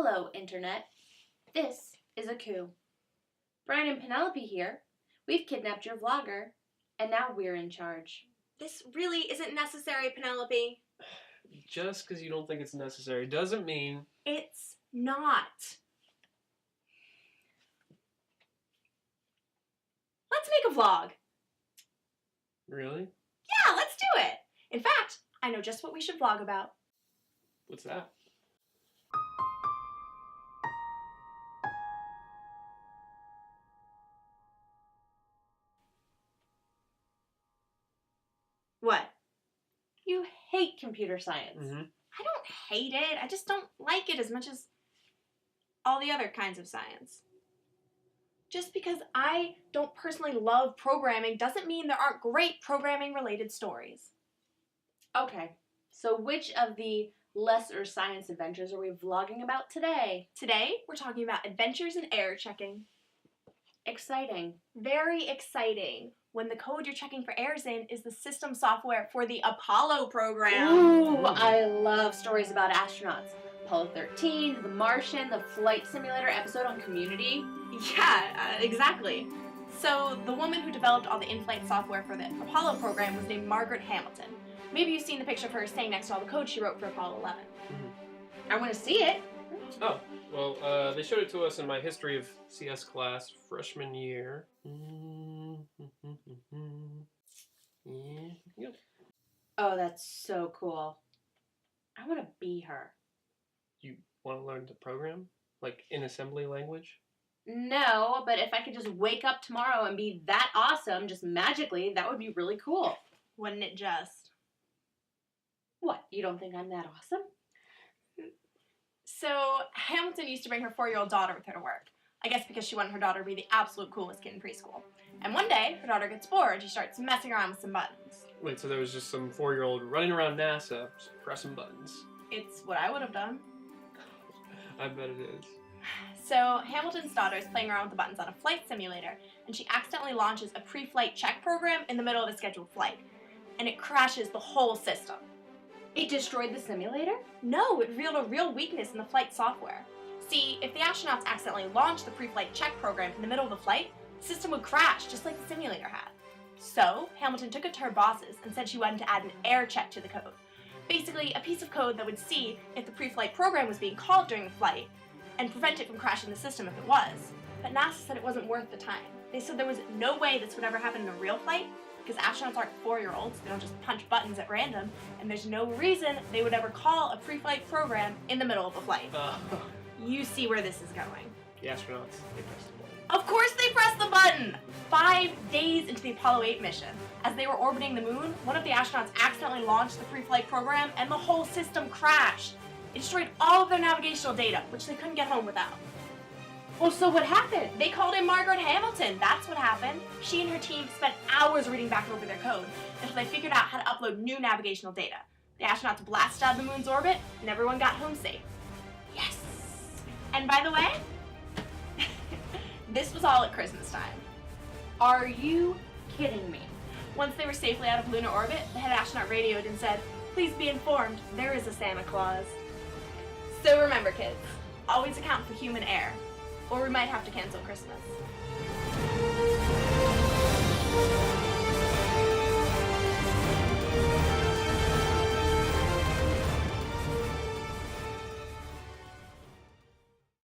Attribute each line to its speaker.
Speaker 1: Hello, Internet. This is a coup. Brian and Penelope here. We've kidnapped your vlogger, and now we're in charge.
Speaker 2: This really isn't necessary, Penelope.
Speaker 3: Just because you don't think it's necessary doesn't mean...
Speaker 2: It's not. Let's make a vlog.
Speaker 3: Really?
Speaker 2: Yeah, let's do it. In fact, I know just what we should vlog about.
Speaker 3: What's that?
Speaker 2: What?
Speaker 1: You hate computer science.
Speaker 3: Mm-hmm.
Speaker 2: I don't hate it. I just don't like it as much as all the other kinds of science. Just because I don't personally love programming doesn't mean there aren't great programming-related stories.
Speaker 1: Okay, so which of the lesser science adventures are we vlogging about today?
Speaker 2: Today, we're talking about adventures in error checking.
Speaker 1: Exciting.
Speaker 2: Very exciting. When the code you're checking for errors in is the system software for the Apollo program.
Speaker 1: Ooh, I love stories about astronauts. Apollo 13, The Martian, the flight simulator episode on Community.
Speaker 2: Yeah, exactly. So the woman who developed all the in-flight software for the Apollo program was named Margaret Hamilton. Maybe you've seen the picture of her standing next to all the code she wrote for Apollo 11.
Speaker 3: Mm-hmm.
Speaker 1: I want to see it.
Speaker 3: Oh, well, they showed it to us in my history of CS class freshman year. Yeah.
Speaker 1: Oh, that's so cool. I want to be her.
Speaker 3: You want to learn to program? Like in assembly language?
Speaker 1: No, but if I could just wake up tomorrow and be that awesome, just magically, that would be really cool.
Speaker 2: Wouldn't it just?
Speaker 1: What, you don't think I'm that awesome?
Speaker 2: So Hamilton used to bring her 4-year-old daughter with her to work. I guess because she wanted her daughter to be the absolute coolest kid in preschool. And one day, her daughter gets bored and she starts messing around with some buttons.
Speaker 3: Wait, so there was just some 4-year-old running around NASA, just pressing buttons.
Speaker 2: It's what I would have done.
Speaker 3: I bet it is.
Speaker 2: So Hamilton's daughter is playing around with the buttons on a flight simulator, and she accidentally launches a pre-flight check program in the middle of a scheduled flight. And it crashes the whole system.
Speaker 1: It destroyed the simulator?
Speaker 2: No, it revealed a real weakness in the flight software. See, if the astronauts accidentally launched the pre-flight check program in the middle of the flight, the system would crash just like the simulator had. So, Hamilton took it to her bosses and said she wanted to add an error check to the code. Basically, a piece of code that would see if the pre-flight program was being called during the flight and prevent it from crashing the system if it was. But NASA said it wasn't worth the time. They said there was no way this would ever happen in a real flight because astronauts aren't 4-year-olds, they don't just punch buttons at random, and there's no reason they would ever call a pre-flight program in the middle of a flight. You see where this is going.
Speaker 3: The astronauts, they pressed the button.
Speaker 2: Of course they pressed the button! 5 days into the Apollo 8 mission, as they were orbiting the moon, one of the astronauts accidentally launched the pre-flight program and the whole system crashed. It destroyed all of their navigational data, which they couldn't get home without.
Speaker 1: Well, so what happened?
Speaker 2: They called in Margaret Hamilton, that's what happened. She and her team spent hours reading back over their code until they figured out how to upload new navigational data. The astronauts blasted out of the moon's orbit, and everyone got home safe. Yes! And by the way, this was all at Christmas time.
Speaker 1: Are you kidding me?
Speaker 2: Once they were safely out of lunar orbit, the head astronaut radioed and said, "Please be informed, there is a Santa Claus." So remember, kids, always account for human error, or we might have to cancel Christmas.